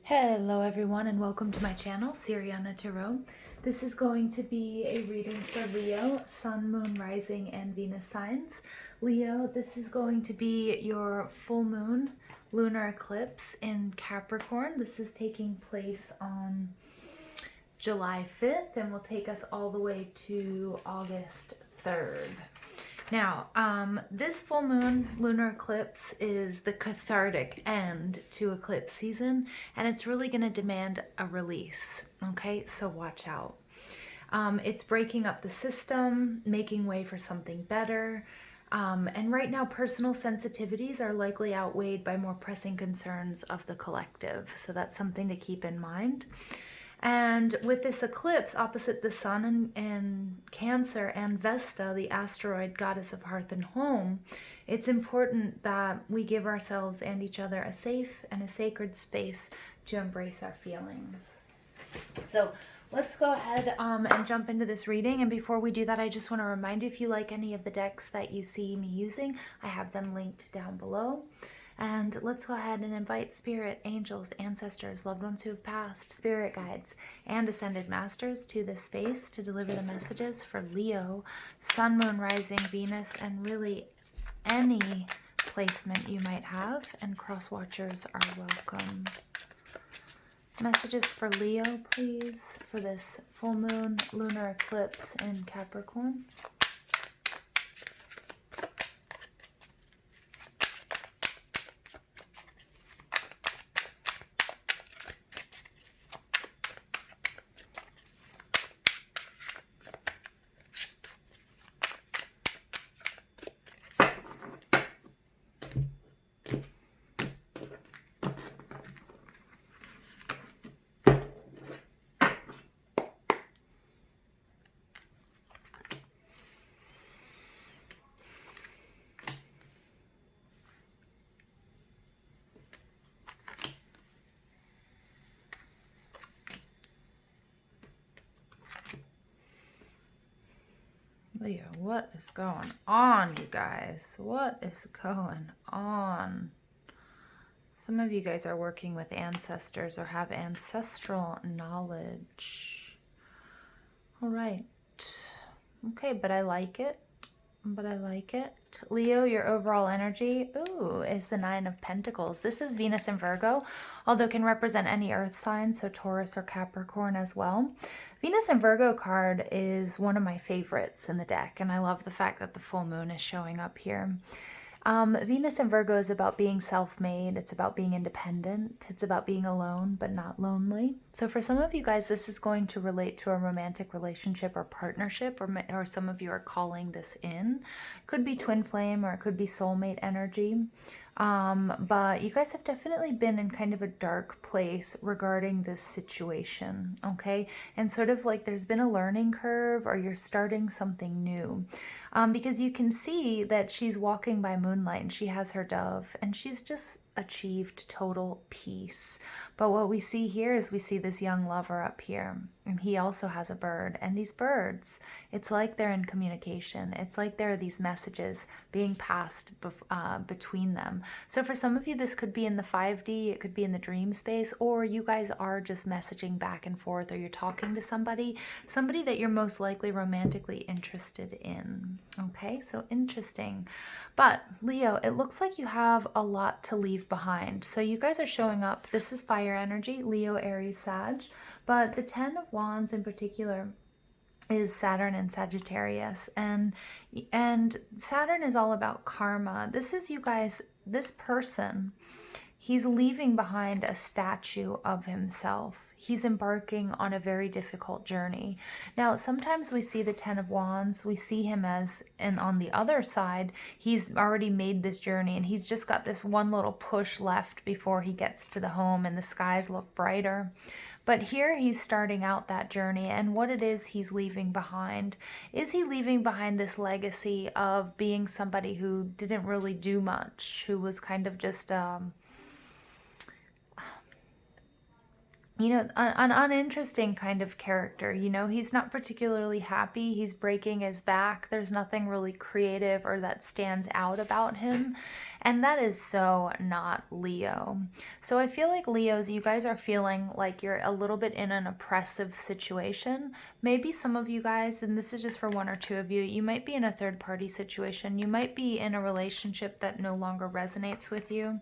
Hello everyone and welcome to my channel, Siriana Tarot. This is going to be a reading for Leo, Sun, Moon, Rising, and Venus signs. Leo, this is going to be your full moon lunar eclipse in Capricorn. This is taking place on July 5th and will take us all the way to August 3rd. Now, this full moon lunar eclipse is the cathartic end to eclipse season, and it's really going to demand a release, okay? So watch out. It's breaking up the system, making way for something better, and right now personal sensitivities are likely outweighed by more pressing concerns of the collective, so that's something to keep in mind. And with this eclipse opposite the sun in Cancer and Vesta, the asteroid goddess of hearth and home, it's important that we give ourselves and each other a safe and a sacred space to embrace our feelings. So let's go ahead and jump into this reading. And before we do that, I just want to remind you, if you like any of the decks that you see me using, I have them linked down below. And let's go ahead and invite spirit, angels, ancestors, loved ones who have passed, spirit guides, and ascended masters to this space to deliver the messages for Leo, Sun, Moon, Rising, Venus, and really any placement you might have. And cross watchers are welcome. Messages for Leo, please, for this full moon lunar eclipse in Capricorn. Leo, what is going on, you guys? What is going on? Some of you guys are working with ancestors or have ancestral knowledge. All right. Okay, but I like it. Leo, your overall energy, is the Nine of Pentacles. This is Venus in Virgo, although can represent any earth sign, so Taurus or Capricorn as well. Venus in Virgo card is one of my favorites in the deck, and I love the fact that the full moon is showing up here. Venus in Virgo is about being self-made. It's about being independent. It's about being alone but not lonely. So for some of you guys, this is going to relate to a romantic relationship or partnership, or some of you are calling this in. It could be twin flame or it could be soulmate energy. But you guys have definitely been in kind of a dark place regarding this situation, okay? And sort of like there's been a learning curve, or you're starting something new. Because you can see that she's walking by moonlight and she has her dove and she's just achieved total peace. But what we see here is we see this young lover up here, and he also has a bird. And these birds, it's like they're in communication. It's like there are these messages being passed between them. So for some of you, this could be in the 5D, it could be in the dream space, or you guys are just messaging back and forth, or you're talking to somebody that you're most likely romantically interested in. Okay, so interesting. But Leo, it looks like you have a lot to leave behind. So you guys are showing up. This is fire energy, Leo, Aries, Sag. But the 10 of Wands in particular is Saturn and Sagittarius. And Saturn is all about karma. This is you guys, this person, he's leaving behind a statue of himself. He's embarking on a very difficult journey. Now, sometimes we see the 10 of Wands, we see him as, and on the other side, he's already made this journey and he's just got this one little push left before he gets to the home and the skies look brighter. But here he's starting out that journey, and what it is he's leaving behind. Is he leaving behind this legacy of being somebody who didn't really do much, who was kind of just you know, an uninteresting kind of character. You know, he's not particularly happy. He's breaking his back. There's nothing really creative or that stands out about him. And that is so not Leo. So I feel like Leos, you guys are feeling like you're a little bit in an oppressive situation. Maybe some of you guys, and this is just for one or two of you, you might be in a third party situation. You might be in a relationship that no longer resonates with you.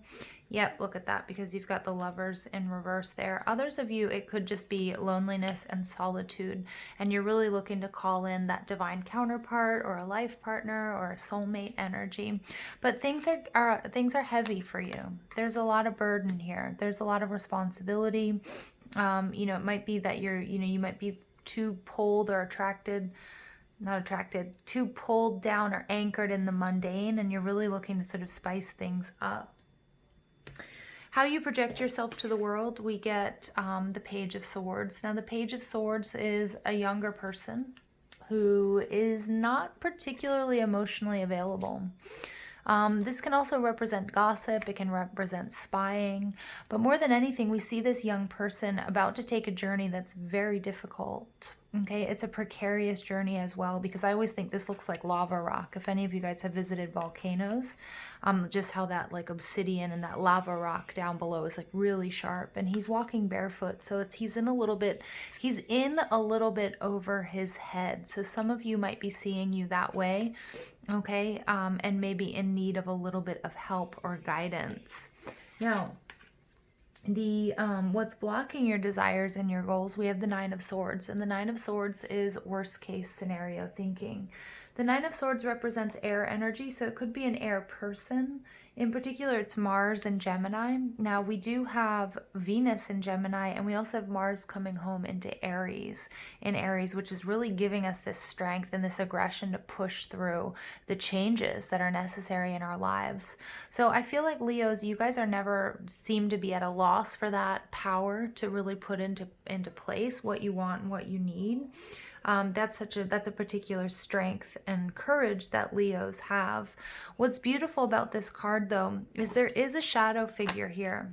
Yep, look at that, because you've got the Lovers in reverse there. Others of you, it could just be loneliness and solitude, and you're really looking to call in that divine counterpart or a life partner or a soulmate energy. But things are heavy for you. There's a lot of burden here. There's a lot of responsibility. You know, it might be that you might be too pulled or too pulled down or anchored in the mundane, and you're really looking to sort of spice things up. How you project yourself to the world, we get the Page of Swords. Now, the Page of Swords is a younger person who is not particularly emotionally available. This can also represent gossip. It can represent spying. But more than anything, we see this young person about to take a journey that's very difficult. Okay, it's a precarious journey as well, because I always think this looks like lava rock. If any of you guys have visited volcanoes, just how that like obsidian and that lava rock down below is like really sharp. And he's walking barefoot, so he's in a little bit over his head. So some of you might be seeing you that way. Okay, and maybe in need of a little bit of help or guidance. Now, the what's blocking your desires and your goals, we have the Nine of Swords, and the Nine of Swords is worst case scenario thinking. The Nine of Swords represents air energy, so it could be an air person. In particular, it's Mars and Gemini. Now, we do have Venus in Gemini, and we also have Mars coming home into Aries, which is really giving us this strength and this aggression to push through the changes that are necessary in our lives. So I feel like Leos, you guys are never seem to be at a loss for that power to really put into place what you want and what you need. That's a particular strength and courage that Leos have. What's beautiful about this card, though, is there is a shadow figure here.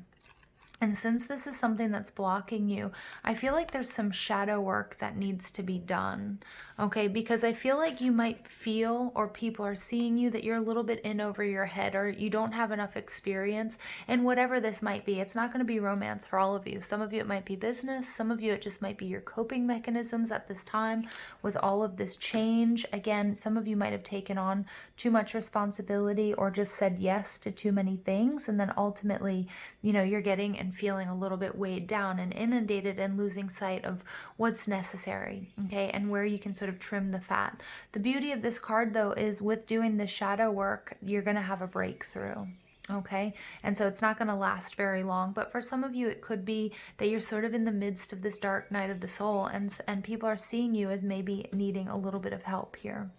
And since this is something that's blocking you, I feel like there's some shadow work that needs to be done, okay? Because I feel like you might feel, or people are seeing you, that you're a little bit in over your head, or you don't have enough experience. And whatever this might be, it's not going to be romance for all of you. Some of you, it might be business. Some of you, it just might be your coping mechanisms at this time with all of this change. Again, some of you might have taken on too much responsibility or just said yes to too many things. And then ultimately, you know, you're getting and feeling a little bit weighed down and inundated and losing sight of what's necessary, okay, and where you can sort of trim the fat. The beauty of this card, though, is with doing the shadow work, you're going to have a breakthrough, okay? And so it's not going to last very long, but for some of you, it could be that you're sort of in the midst of this dark night of the soul, and people are seeing you as maybe needing a little bit of help here,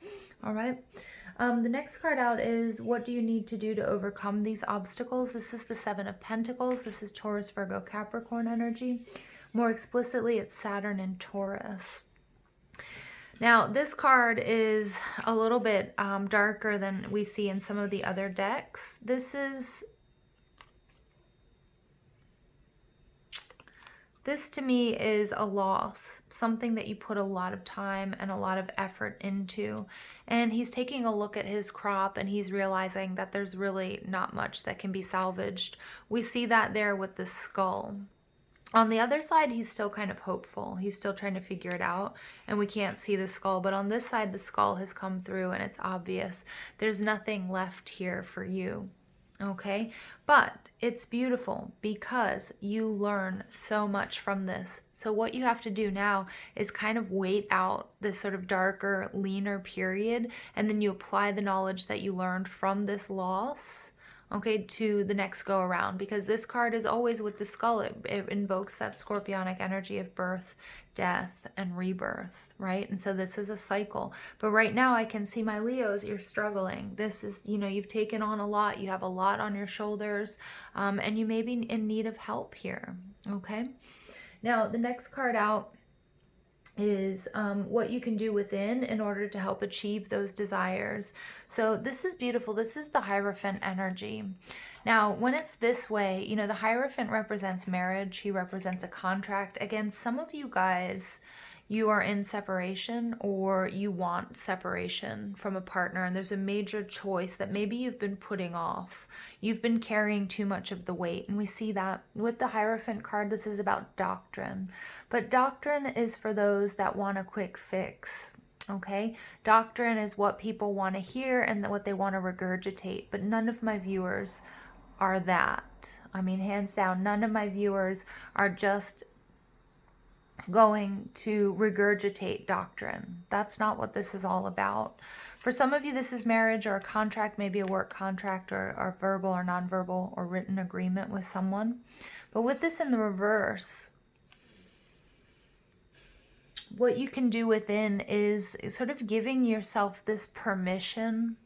all right? The next card out is, what do you need to do to overcome these obstacles? This is the Seven of Pentacles. This is Taurus, Virgo, Capricorn energy. More explicitly, it's Saturn and Taurus. Now, this card is a little bit darker than we see in some of the other decks. This to me is a loss, something that you put a lot of time and a lot of effort into. And he's taking a look at his crop and he's realizing that there's really not much that can be salvaged. We see that there with the skull. On the other side, he's still kind of hopeful. He's still trying to figure it out, and we can't see the skull. But on this side, the skull has come through, and it's obvious. There's nothing left here for you, okay? But it's beautiful because you learn so much from this. So what you have to do now is kind of wait out this sort of darker, leaner period, and then you apply the knowledge that you learned from this loss, okay, to the next go around, because this card is always with the skull. It invokes that scorpionic energy of birth, death, and rebirth, right? And so this is a cycle. But right now I can see, my Leos, you're struggling. This is, you know, you've taken on a lot. You have a lot on your shoulders, and you may be in need of help here, okay? Now, the next card out is what you can do within in order to help achieve those desires. So this is beautiful. This is the Hierophant energy. Now, when it's this way, you know, the Hierophant represents marriage. He represents a contract. Again, some of you guys, you are in separation or you want separation from a partner, and there's a major choice that maybe you've been putting off. You've been carrying too much of the weight, and we see that with the Hierophant card. This is about doctrine, but doctrine is for those that want a quick fix. Okay, doctrine is what people want to hear and what they want to regurgitate, but none of my viewers are that. I mean, hands down, none of my viewers are just going to regurgitate doctrine. That's not what this is all about. For some of you, this is marriage or a contract, maybe a work contract or verbal or nonverbal or written agreement with someone. But with this in the reverse, what you can do within is sort of giving yourself this permission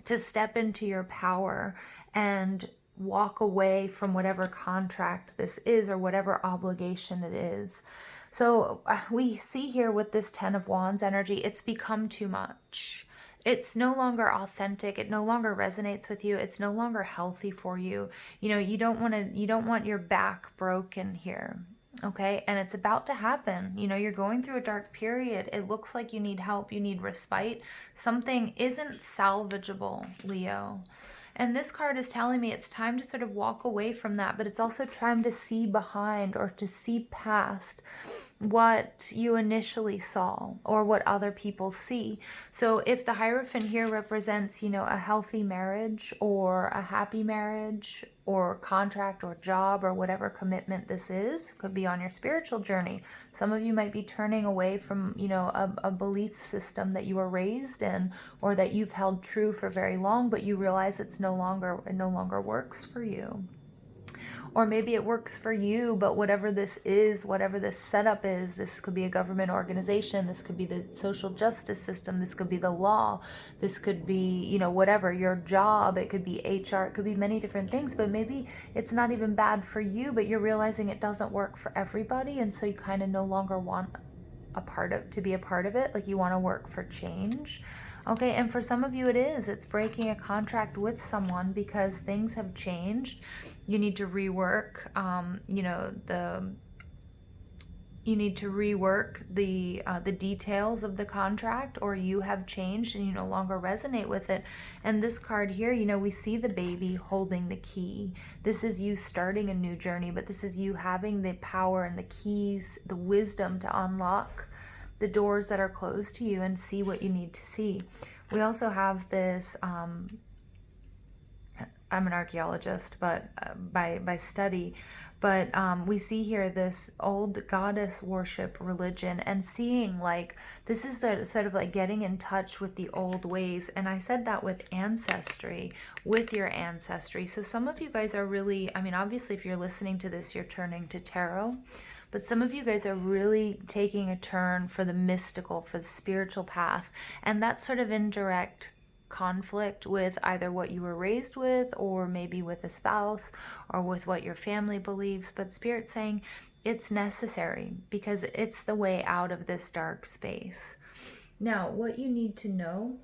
to step into your power and walk away from whatever contract this is or whatever obligation it is. So we see here with this 10 of Wands energy, it's become too much. It's no longer authentic. It no longer resonates with you. It's no longer healthy for you. You know, you don't want your back broken here. Okay, and it's about to happen. You know, you're going through a dark period. It looks like you need help, you need respite. Something isn't salvageable, Leo. And this card is telling me it's time to sort of walk away from that, but it's also time to see behind or to see past what you initially saw or what other people see. So if the Hierophant here represents, you know, a healthy marriage or a happy marriage or contract or job or whatever commitment this is, could be on your spiritual journey. Some of you might be turning away from, you know, a belief system that you were raised in or that you've held true for very long, but you realize it no longer works for you. Or maybe it works for you, but whatever this is, whatever this setup is, this could be a government organization, this could be the social justice system, this could be the law, this could be, you know, whatever, your job, it could be HR, it could be many different things, but maybe it's not even bad for you, but you're realizing it doesn't work for everybody, and so you kind of no longer want to be a part of it, like you want to work for change. Okay, and for some of you it's breaking a contract with someone because things have changed. You need to rework, you need to rework the details of the contract, or you have changed and you no longer resonate with it. And this card here, you know, we see the baby holding the key. This is you starting a new journey, but this is you having the power and the keys, the wisdom to unlock the doors that are closed to you and see what you need to see. We also have this, I'm an archaeologist, but by study, but we see here this old goddess worship religion and seeing like this is sort of like getting in touch with the old ways. And I said that with ancestry, with your ancestry. So some of you guys are really, I mean, obviously if you're listening to this, you're turning to tarot. But some of you guys are really taking a turn for the mystical, for the spiritual path. And that's sort of indirect conflict with either what you were raised with, or maybe with a spouse, or with what your family believes. But Spirit's saying it's necessary because it's the way out of this dark space. Now, what you need to know,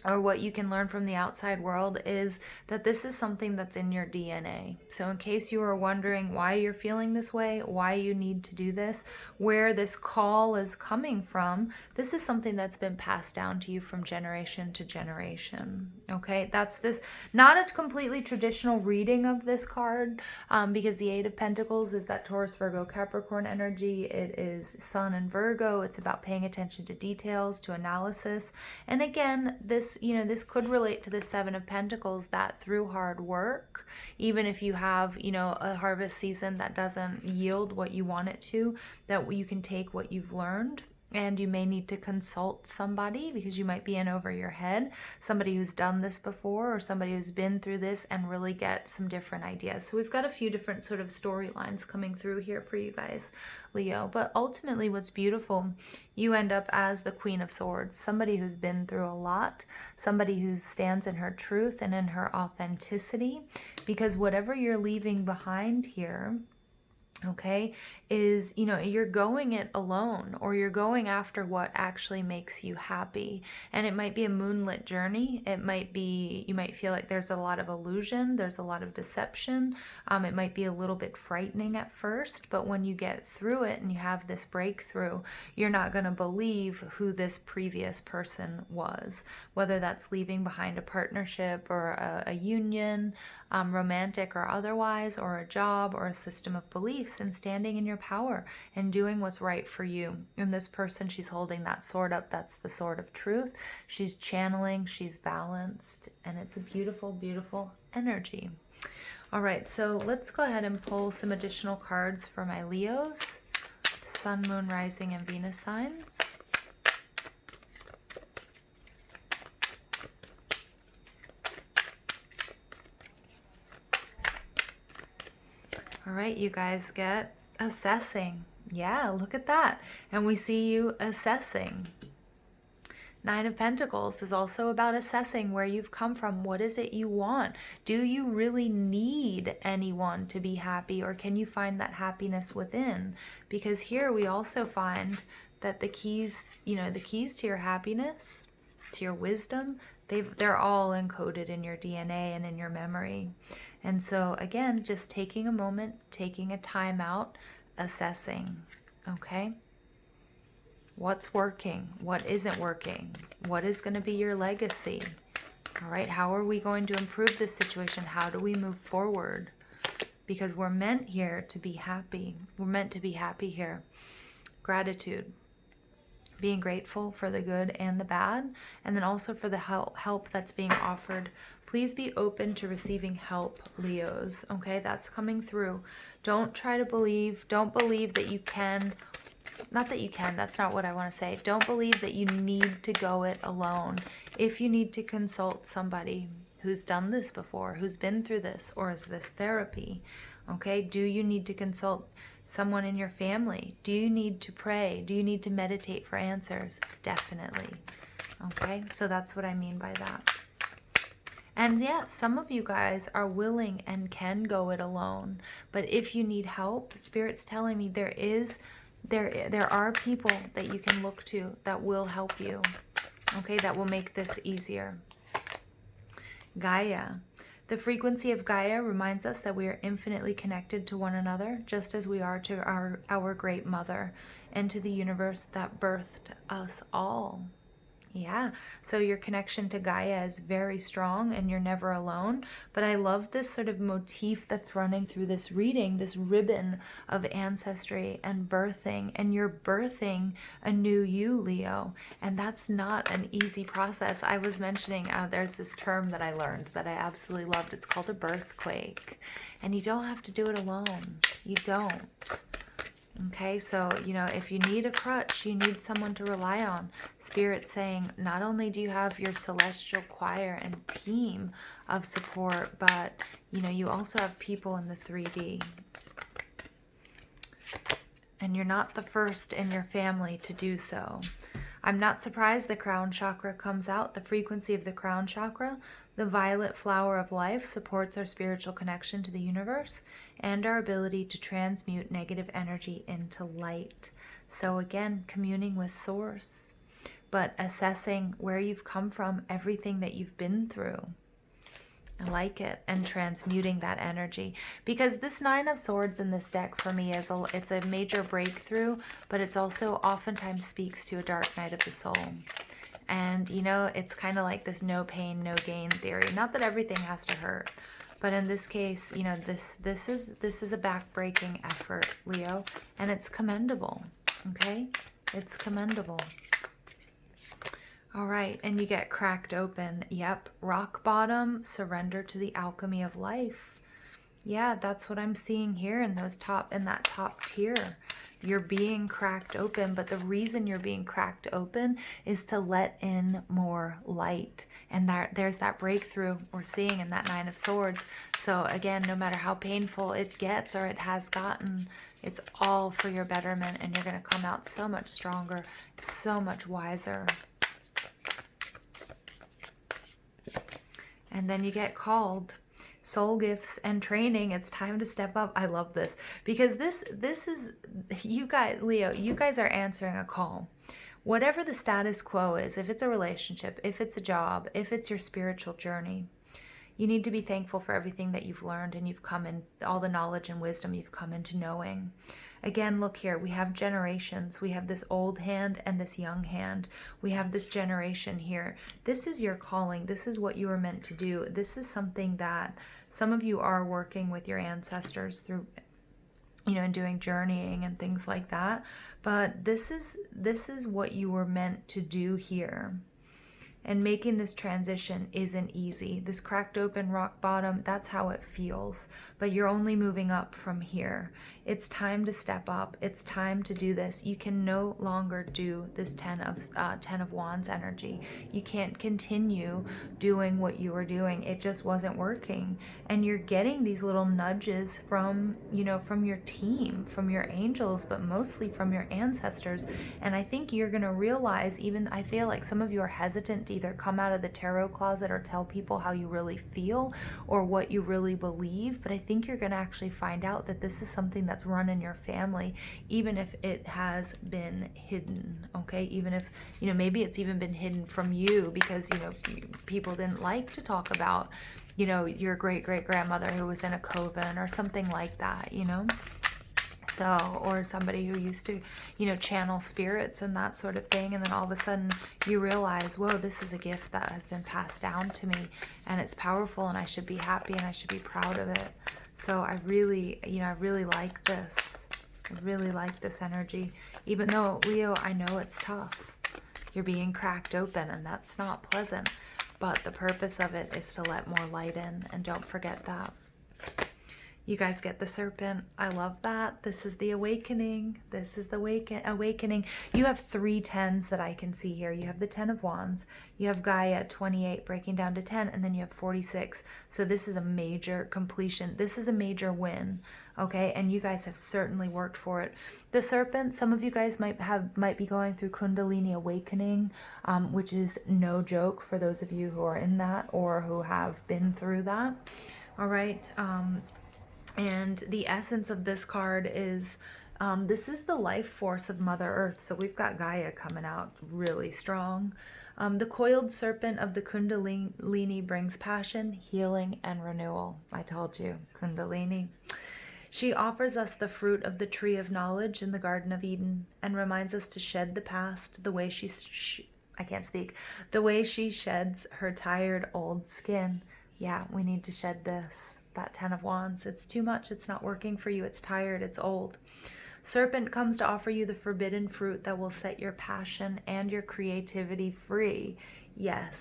or what you can learn from the outside world, is that this is something that's in your DNA. So in case you are wondering why you're feeling this way, why you need to do this, where this call is coming from, this is something that's been passed down to you from generation to generation. Okay, that's this, not a completely traditional reading of this card, because the Eight of Pentacles is that Taurus, Virgo, Capricorn energy. It is Sun and Virgo. It's about paying attention to details, to analysis. And again, this could relate to the Seven of Pentacles, that through hard work, even if you have, a harvest season that doesn't yield what you want it to, that you can take what you've learned. And you may need to consult somebody because you might be in over your head, somebody who's done this before or somebody who's been through this, and really get some different ideas. So we've got a few different sort of storylines coming through here for you guys, Leo. But ultimately what's beautiful, you end up as the Queen of Swords, somebody who's been through a lot, somebody who stands in her truth and in her authenticity, because whatever you're leaving behind here, okay, is, you know, you're going it alone, or you're going after what actually makes you happy. And it might be a moonlit journey. It might be, you might feel like there's a lot of illusion, there's a lot of deception. It might be a little bit frightening at first, but when you get through it and you have this breakthrough, you're not going to believe who this previous person was, whether that's leaving behind a partnership or a union, romantic or otherwise, or a job or a system of beliefs, and standing in your power and doing what's right for you. And this person, she's holding that sword up. That's the sword of truth. She's channeling, she's balanced, and it's a beautiful, beautiful energy. All right, so let's go ahead and pull some additional cards for my Leos, Sun, Moon, Rising, and Venus signs. All right, you guys get assessing. Yeah, look at that. And we see you assessing. Nine of Pentacles is also about assessing where you've come from. What is it you want? Do you really need anyone to be happy, or can you find that happiness within? Because here we also find that the keys, you know, the keys to your happiness, to your wisdom, they're all encoded in your DNA and in your memory. And so again, just taking a moment, taking a time out, assessing, okay? What's working? What isn't working? What is going to be your legacy? All right, how are we going to improve this situation? How do we move forward? Because we're meant here to be happy. We're meant to be happy here. Gratitude. Being grateful for the good and the bad, and then also for the help that's being offered. Please be open to receiving help, Leos, okay? That's coming through. Don't try to believe, don't believe that you can, not that you can, that's not what I want to say. Don't believe that you need to go it alone. If you need to consult somebody who's done this before, who's been through this, or is this therapy, okay? Do you need to consult someone in your family? Do you need to pray? Do you need to meditate for answers? Definitely. Okay, so that's what I mean by that. And yeah, some of you guys are willing and can go it alone. But if you need help, Spirit's telling me there are people that you can look to that will help you. Okay, that will make this easier. Gaia. The frequency of Gaia reminds us that we are infinitely connected to one another, just as we are to our great mother and to the universe that birthed us all. Yeah, so your connection to Gaia is very strong and you're never alone. But I love this sort of motif that's running through this reading, this ribbon of ancestry and birthing. And you're birthing a new you, Leo. And that's not an easy process. I was mentioning there's this term that I learned that I absolutely loved. It's called a birthquake. And you don't have to do it alone. You don't. Okay, so, you know, if you need a crutch, you need someone to rely on. Spirit's saying not only do you have your celestial choir and team of support, but, you know, you also have people in the 3D. And you're not the first in your family to do so. I'm not surprised the crown chakra comes out. The frequency of the crown chakra, the violet flower of life, supports our spiritual connection to the universe and our ability to transmute negative energy into light. So again, communing with source, but assessing where you've come from, everything that you've been through. I like it. And transmuting that energy, because this Nine of Swords in this deck for me is it's a major breakthrough, but it's also oftentimes speaks to a dark night of the soul. And you know, it's kind of like this no pain, no gain theory. Not that everything has to hurt, but in this case, you know, this is a back-breaking effort, Leo, and it's commendable. Okay, it's commendable. All right, and you get cracked open. Yep, rock bottom, surrender to the alchemy of life. Yeah, that's what I'm seeing here in that top tier. You're being cracked open, but the reason you're being cracked open is to let in more light. And there's that breakthrough we're seeing in that Nine of Swords. So again, no matter how painful it gets or it has gotten, it's all for your betterment, and you're going to come out so much stronger, so much wiser. And then you get called. soul gifts and training. It's time to step up. I love this because this is, you guys, Leo, you guys are answering a call. Whatever the status quo is, if it's a relationship, if it's a job, if it's your spiritual journey, you need to be thankful for everything that you've learned and you've come in, all the knowledge and wisdom you've come into knowing. Again, look here, we have generations. We have this old hand and this young hand. We have this generation here. This is your calling. This is what you were meant to do. This is something that some of you are working with your ancestors through, you know, and doing journeying and things like that. But this is what you were meant to do here. And making this transition isn't easy. This cracked open rock bottom, that's how it feels. But you're only moving up from here. It's time to step up. It's time to do this. You can no longer do this 10 of Wands energy. You can't continue doing what you were doing. It just wasn't working. And you're getting these little nudges from, you know, from your team, from your angels, but mostly from your ancestors. And I think you're going to realize, even I feel like some of you are hesitant to either come out of the tarot closet or tell people how you really feel or what you really believe. But I think you're going to actually find out that this is something that's run in your family, even if it has been hidden. Okay, even if, you know, maybe it's even been hidden from you because, you know, people didn't like to talk about, you know, your great-great-grandmother who was in a coven or something like that, you know. So, or somebody who used to, you know, channel spirits and that sort of thing. And then all of a sudden you realize, whoa, this is a gift that has been passed down to me and it's powerful and I should be happy and I should be proud of it. So I really, you know, I really like this. I really like this energy. Even though, Leo, I know it's tough. You're being cracked open and that's not pleasant. But the purpose of it is to let more light in, and don't forget that. You guys get the serpent. I love that. This is the awakening. This is the awakening. You have 3 10s that I can see here. You have the 10 of Wands. You have Gaia, 28, breaking down to 10. And then you have 46. So this is a major completion. This is a major win. Okay, and you guys have certainly worked for it. The serpent, some of you guys might be going through Kundalini awakening, which is no joke for those of you who are in that or who have been through that. All right. And the essence of this card is, this is the life force of Mother Earth. So we've got Gaia coming out really strong. The coiled serpent of the Kundalini brings passion, healing, and renewal. I told you, Kundalini. She offers us the fruit of the tree of knowledge in the Garden of Eden and reminds us to shed the past the way the way she sheds her tired old skin. Yeah, we need to shed this. That 10 of Wands. It's too much. It's not working for you. It's tired. It's old. Serpent comes to offer you the forbidden fruit that will set your passion and your creativity free. Yes.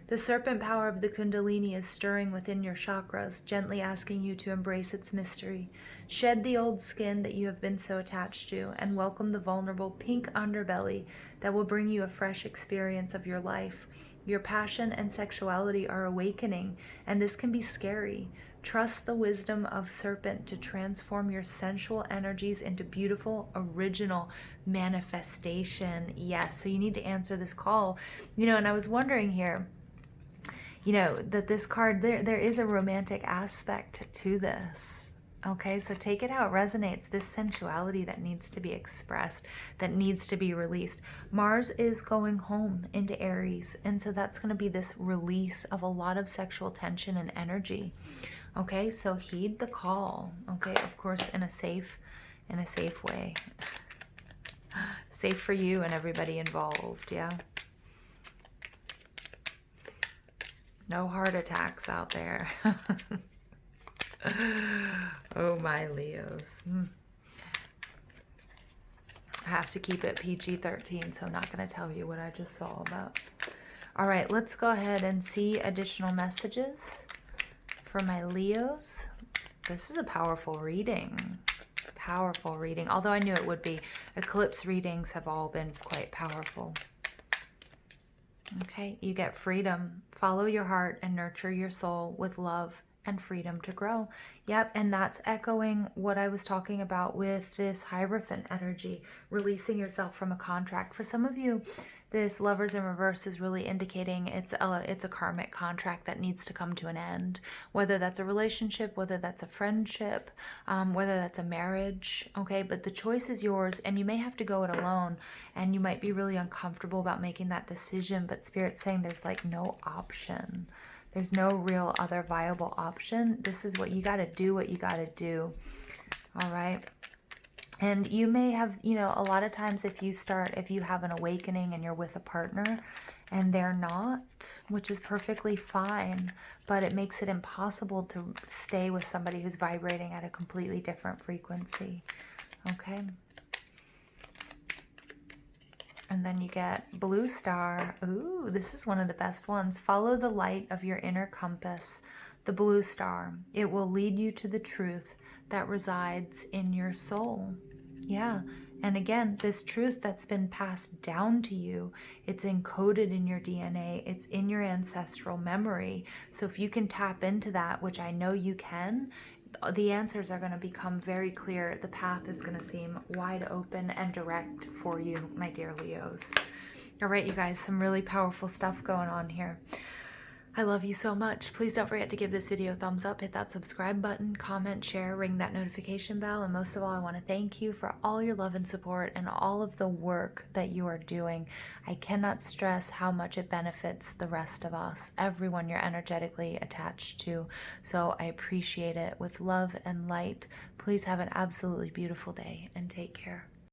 The serpent power of the Kundalini is stirring within your chakras, gently asking you to embrace its mystery. Shed the old skin that you have been so attached to and welcome the vulnerable pink underbelly that will bring you a fresh experience of your life. Your passion and sexuality are awakening, and this can be scary. Trust the wisdom of serpent to transform your sensual energies into beautiful, original manifestation. Yes, so you need to answer this call. You know, and I was wondering here, you know, that this card, there is a romantic aspect to this. Okay, so take it how it resonates. This sensuality that needs to be expressed, that needs to be released. Mars is going home into Aries, and so that's going to be this release of a lot of sexual tension and energy. Okay, so heed the call. Okay, of course, in a safe way. Safe for you and everybody involved, yeah? No heart attacks out there. Oh, my Leos. I have to keep it PG-13, so I'm not going to tell you what I just saw about. All right, let's go ahead and see additional messages for my Leos. This is a powerful reading. Powerful reading. Although I knew it would be. Eclipse readings have all been quite powerful. Okay, you get freedom. Follow your heart and nurture your soul with love and freedom to grow. Yep, and that's echoing what I was talking about with this Hierophant energy, releasing yourself from a contract. For some of you, this Lovers in reverse is really indicating it's a karmic contract that needs to come to an end, whether that's a relationship, whether that's a friendship, whether that's a marriage, okay? But the choice is yours, and you may have to go it alone, and you might be really uncomfortable about making that decision, but Spirit's saying there's like no option. There's no real other viable option. This is what you got to do, what you got to do, all right? And you may have, you know, a lot of times if you have an awakening and you're with a partner and they're not, which is perfectly fine, but it makes it impossible to stay with somebody who's vibrating at a completely different frequency, okay? And then you get Blue Star. Ooh, this is one of the best ones. Follow the light of your inner compass, the Blue Star. It will lead you to the truth that resides in your soul. Yeah. And again, this truth that's been passed down to you, it's encoded in your DNA, it's in your ancestral memory. So if you can tap into that, which I know you can, the answers are going to become very clear. The path is going to seem wide open and direct for you, my dear Leos. All right, you guys, some really powerful stuff going on here. I love you so much. Please don't forget to give this video a thumbs up, hit that subscribe button, comment, share, ring that notification bell, and most of all, I want to thank you for all your love and support and all of the work that you are doing. I cannot stress how much it benefits the rest of us, everyone you're energetically attached to. So I appreciate it. With love and light, please have an absolutely beautiful day and take care.